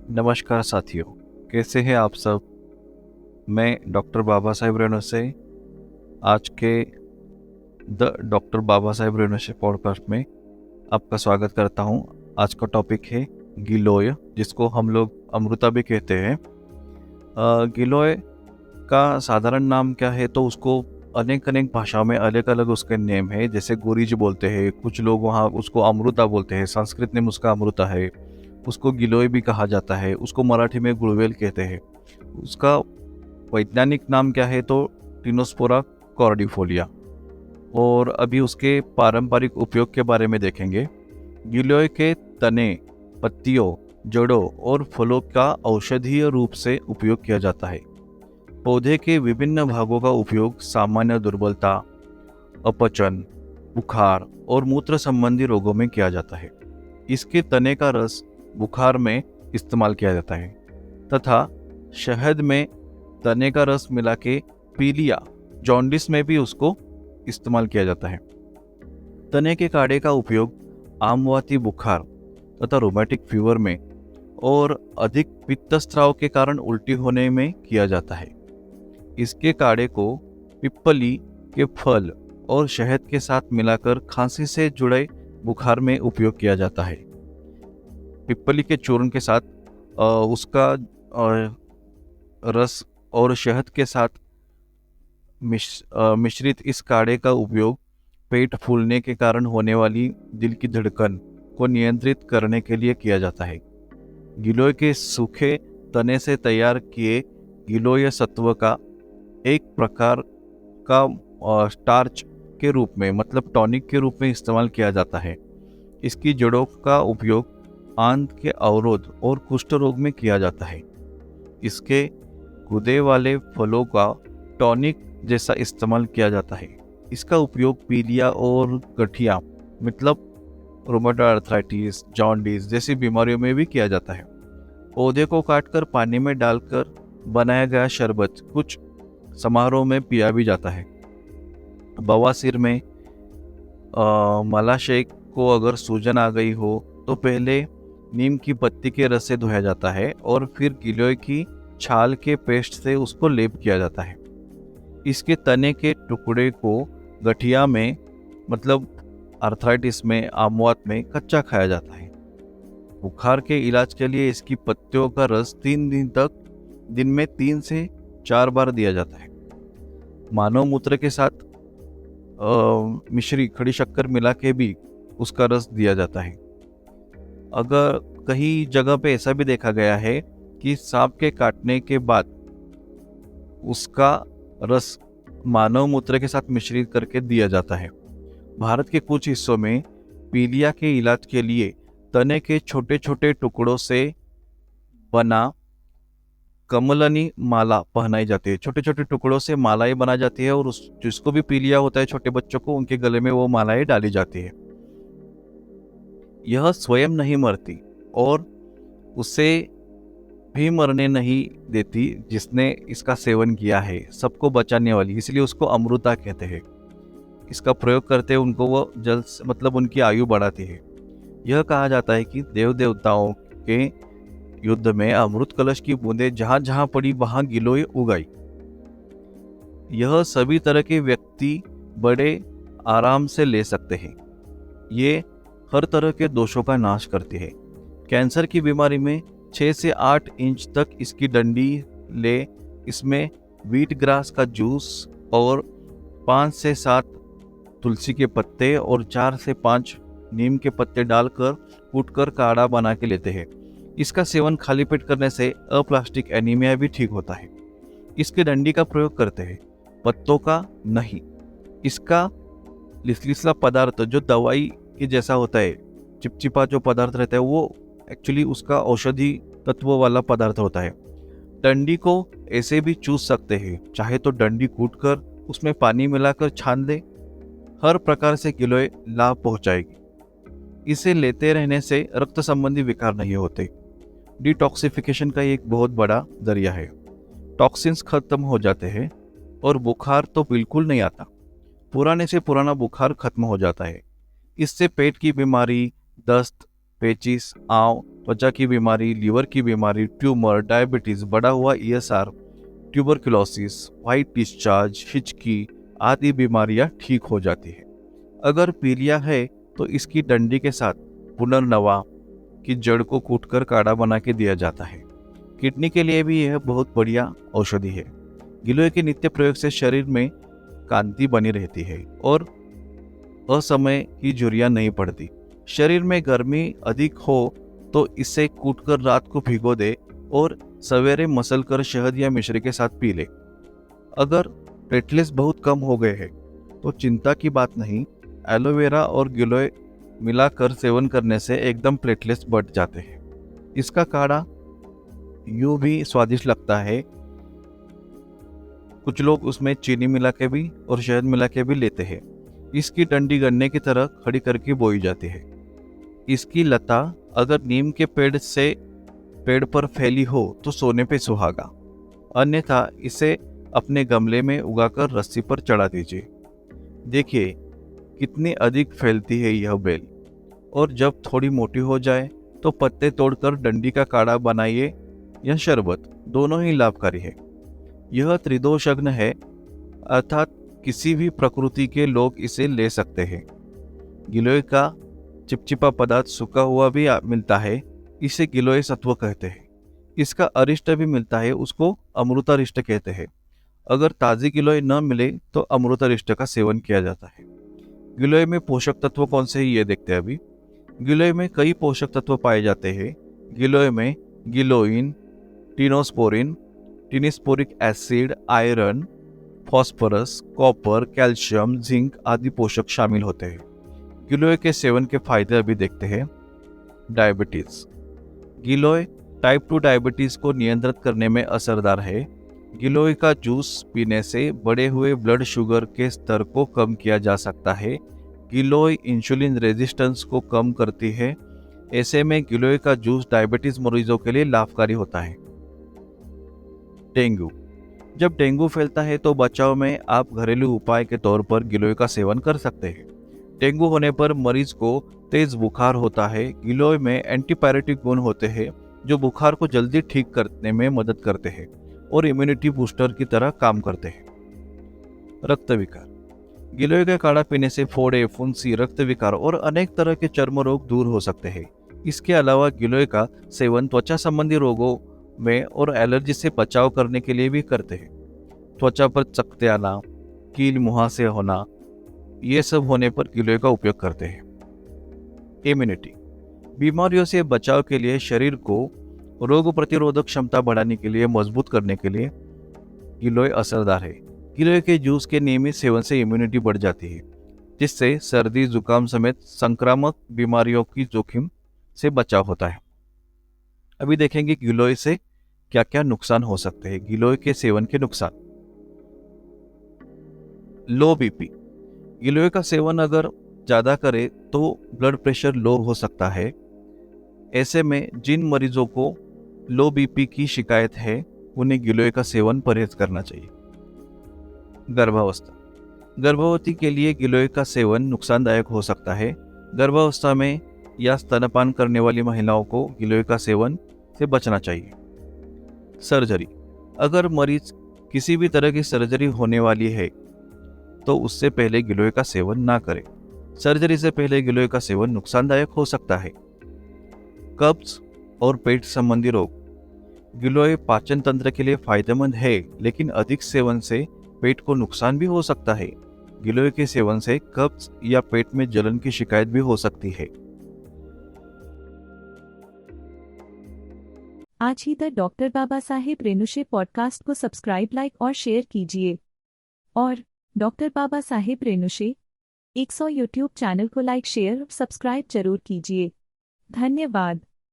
नमस्कार साथियों, कैसे हैं आप सब। मैं डॉक्टर बाबा साहेब रेणु से आज के द डॉक्टर बाबा साहेब रेणु से पॉडकास्ट में आपका स्वागत करता हूं। आज का टॉपिक है गिलोय, जिसको हम लोग अमृता भी कहते हैं। गिलोय का साधारण नाम क्या है तो उसको अनेक अनेक भाषाओं में अलग अलग उसके नेम है। जैसे गुरीज बोलते हैं, कुछ लोग वहाँ उसको अमृता बोलते हैं, संस्कृत में उसका अमृता है। उसको गिलोय भी कहा जाता है, उसको मराठी में गुड़वेल कहते हैं। उसका वैज्ञानिक नाम क्या है तो टिनोस्पोरा कॉर्डिफोलिया। और अभी उसके पारंपरिक उपयोग के बारे में देखेंगे। गिलोय के तने, पत्तियों, जड़ों और फलों का औषधीय रूप से उपयोग किया जाता है। पौधे के विभिन्न भागों का उपयोग सामान्य दुर्बलता, अपचन, बुखार और मूत्र संबंधी रोगों में किया जाता है। इसके तने का रस बुखार में इस्तेमाल किया जाता है तथा शहद में तने का रस मिला के पीलिया, जॉन्डिस में भी उसको इस्तेमाल किया जाता है। तने के काढ़े का उपयोग आमवाती बुखार तथा रोमैटिक फीवर में और अधिक पित्तस्राव के कारण उल्टी होने में किया जाता है। इसके काढ़े को पिप्पली के फल और शहद के साथ मिलाकर खांसी से जुड़े बुखार में उपयोग किया जाता है। पिप्पली के चूर्ण के साथ उसका रस और शहद के साथ मिश्रित इस काढ़े का उपयोग पेट फूलने के कारण होने वाली दिल की धड़कन को नियंत्रित करने के लिए किया जाता है। गिलोय के सूखे तने से तैयार किए गिलोय सत्व का एक प्रकार का स्टार्च के रूप में, मतलब टॉनिक के रूप में इस्तेमाल किया जाता है। इसकी जड़ों का उपयोग आंत के अवरोध और कुष्ठ रोग में किया जाता है। इसके गूदे वाले फलों का टॉनिक जैसा इस्तेमाल किया जाता है। इसका उपयोग पीलिया और गठिया, मतलब रोमेटॉइड आर्थराइटिस, जॉन्डिस जैसी बीमारियों में भी किया जाता है। पौधे को काटकर पानी में डालकर बनाया गया शरबत कुछ समारोह में पिया भी जाता है। बवासीर में मलाशय को अगर सूजन आ गई हो तो पहले नीम की पत्ती के रस से धोया जाता है और फिर गिलोय की छाल के पेस्ट से उसको लेप किया जाता है। इसके तने के टुकड़े को गठिया में, मतलब आर्थराइटिस में, आमवात में कच्चा खाया जाता है। बुखार के इलाज के लिए इसकी पत्तियों का रस 3 दिन तक दिन में 3 से 4 बार दिया जाता है। मानव मूत्र के साथ मिश्री खड़ी शक्कर मिला के भी उसका रस दिया जाता है। अगर कहीं जगह पे ऐसा भी देखा गया है कि सांप के काटने के बाद उसका रस मानव मूत्र के साथ मिश्रित करके दिया जाता है। भारत के कुछ हिस्सों में पीलिया के इलाज के लिए तने के छोटे छोटे टुकड़ों से बना कमलनी माला पहनाई जाती है। छोटे छोटे टुकड़ों से मालाएं बनाई जाती है और जिसको भी पीलिया होता है, छोटे बच्चों को, उनके गले में वो मालाएं डाली जाती है। यह स्वयं नहीं मरती और उसे भी मरने नहीं देती जिसने इसका सेवन किया है, सबको बचाने वाली, इसलिए उसको अमृता कहते हैं। इसका प्रयोग करते उनको वो जल्द, मतलब उनकी आयु बढ़ाती है। यह कहा जाता है कि देव देवताओं के युद्ध में अमृत कलश की बूंदें जहां जहां पड़ी वहां गिलोय उगाई। यह सभी तरह के व्यक्ति बड़े आराम से ले सकते हैं। ये हर तरह के दोषों का नाश करती है। कैंसर की बीमारी में 6 से 8 इंच तक इसकी डंडी ले, इसमें व्हीट ग्रास का जूस और 5 से 7 तुलसी के पत्ते और 4 से 5 नीम के पत्ते डालकर कूटकर काढ़ा बना के लेते हैं। इसका सेवन खाली पेट करने से अप्लास्टिक एनीमिया भी ठीक होता है। इसके डंडी का प्रयोग करते हैं, पत्तों का नहीं। इसका लिसलिसला पदार्थ जो दवाई के जैसा होता है, चिपचिपा जो पदार्थ रहता है, वो एक्चुअली उसका औषधि तत्व वाला पदार्थ होता है। डंडी को ऐसे भी चूस सकते हैं, चाहे तो डंडी कूटकर उसमें पानी मिलाकर छान दे। हर प्रकार से गिलोय लाभ पहुंचाएगी। इसे लेते रहने से रक्त संबंधी विकार नहीं होते। डिटॉक्सिफिकेशन का एक बहुत बड़ा जरिया है। टॉक्सिन्स खत्म हो जाते हैं और बुखार तो बिल्कुल नहीं आता। पुराने से पुराना बुखार खत्म हो जाता है। इससे पेट की बीमारी, दस्त, पेचिस, आंव त्वचा की बीमारी, लीवर की बीमारी, ट्यूमर, डायबिटीज, बढ़ा हुआ ईएसआर, ट्यूबरक्लोसिस, व्हाइट डिस्चार्ज, हिचकी आदि बीमारियां ठीक हो जाती है। अगर पीलिया है तो इसकी डंडी के साथ पुनर्नवा की जड़ को कूटकर काढ़ा बना के दिया जाता है। किडनी के लिए भी यह बहुत बढ़िया औषधि है। गिलोय के नित्य प्रयोग से शरीर में कांति बनी रहती है और असमय की झुर्रियां नहीं पड़ती। शरीर में गर्मी अधिक हो तो इसे कूटकर रात को भिगो दे और सवेरे मसलकर शहद या मिश्री के साथ पी ले। अगर प्लेटलेट्स बहुत कम हो गए हैं तो चिंता की बात नहीं, एलोवेरा और गिलोय मिलाकर सेवन करने से एकदम प्लेटलेट्स बढ़ जाते हैं। इसका काढ़ा यूं भी स्वादिष्ट लगता है। कुछ लोग उसमें चीनी मिला के भी और शहद मिला के भी लेते हैं। इसकी डंडी गन्ने की तरह खड़ी करके बोई जाती है। इसकी लता अगर नीम के पेड़ पर फैली हो तो सोने पे सुहागा, अन्यथा इसे अपने गमले में उगाकर रस्सी पर चढ़ा दीजिए। देखिए कितनी अधिक फैलती है यह बेल। और जब थोड़ी मोटी हो जाए तो पत्ते तोड़कर डंडी का काढ़ा बनाइए या शरबत, दोनों ही लाभकारी है। यह त्रिदोषज्ञ है, अर्थात किसी भी प्रकृति के लोग इसे ले सकते हैं। गिलोय का चिपचिपा पदार्थ सूखा हुआ भी मिलता है, इसे गिलोय सत्व कहते हैं। इसका अरिष्ट भी मिलता है, उसको अमृतारिष्ट कहते हैं। अगर ताज़ी गिलोय न मिले तो अमृतारिष्ट का सेवन किया जाता है। गिलोय में पोषक तत्व कौन से हैं ये देखते हैं अभी। गिलोय में कई पोषक तत्व पाए जाते हैं। गिलोय में giloin, tinosporin, tinosporic acid, iron, phosphorus, copper, calcium, zinc आदि पोषक शामिल होते हैं। गिलोय के सेवन के फायदे अभी देखते हैं। डायबिटीज। गिलोय टाइप 2 डायबिटीज को नियंत्रित करने में असरदार है। गिलोय का जूस पीने से बढ़े हुए ब्लड शुगर के स्तर को कम किया जा सकता है। गिलोय इंसुलिन रेजिस्टेंस को कम करती है। ऐसे में गिलोय का जूस डायबिटीज मरीजों के लिए लाभकारी होता है। डेंगू। जब डेंगू फैलता है तो बचाव में आप घरेलू उपाय के तौर पर गिलोय का सेवन कर सकते हैं। डेंगू होने पर मरीज को तेज बुखार होता है। गिलोय में एंटीपायरेटिक गुण होते हैं जो बुखार को जल्दी ठीक करने में मदद करते हैं और इम्यूनिटी बूस्टर की तरह काम करते हैं। रक्त विकार। गिलोय का काढ़ा पीने से फोड़े, फुंसी, रक्त विकार और अनेक तरह के चर्म रोग दूर हो सकते हैं। इसके अलावा गिलोय का सेवन त्वचा संबंधी रोगों में और एलर्जी से बचाव करने के लिए भी करते हैं। त्वचा पर चकत्ते आना, कील मुहासे होना, ये सब होने पर गिलोय का उपयोग करते हैं। इम्यूनिटी। बीमारियों से बचाव के लिए शरीर को रोग प्रतिरोधक क्षमता बढ़ाने के लिए, मजबूत करने के लिए गिलोय असरदार है। गिलोय के जूस के नियमित सेवन से इम्यूनिटी बढ़ जाती है, जिससे सर्दी, जुकाम समेत संक्रामक बीमारियों की जोखिम से बचाव होता है। अभी देखेंगे गिलोय से क्या क्या नुकसान हो सकते हैं। गिलोय के सेवन के नुकसान। लो बीपी। गिलोय का सेवन अगर ज़्यादा करे तो ब्लड प्रेशर लो हो सकता है। ऐसे में जिन मरीजों को लो बीपी की शिकायत है उन्हें गिलोय का सेवन परहेज करना चाहिए। गर्भावस्था। गर्भवती के लिए गिलोय का सेवन नुकसानदायक हो सकता है। गर्भावस्था में या स्तनपान करने वाली महिलाओं को गिलोय का सेवन से बचना चाहिए। सर्जरी। अगर मरीज किसी भी तरह की सर्जरी होने वाली है तो उससे पहले गिलोय का सेवन ना करें। सर्जरी से पहले गिलोय का सेवन नुकसानदायक हो सकता है। कब्ज और पेट संबंधी रोग। गिलोय पाचन तंत्र के लिए फायदेमंद है, लेकिन अधिक सेवन से पेट को नुकसान भी हो सकता है। गिलोय के सेवन से कब्ज या पेट में जलन की शिकायत भी हो सकती है। आज ही तक डॉक्टर बाबा साहेब रेणुशे पॉडकास्ट को सब्सक्राइब, लाइक और शेयर कीजिए। और doctor Baba Saheb रेणुशे 100 YouTube channel को लाइक, शेयर और सब्सक्राइब जरूर कीजिए। धन्यवाद।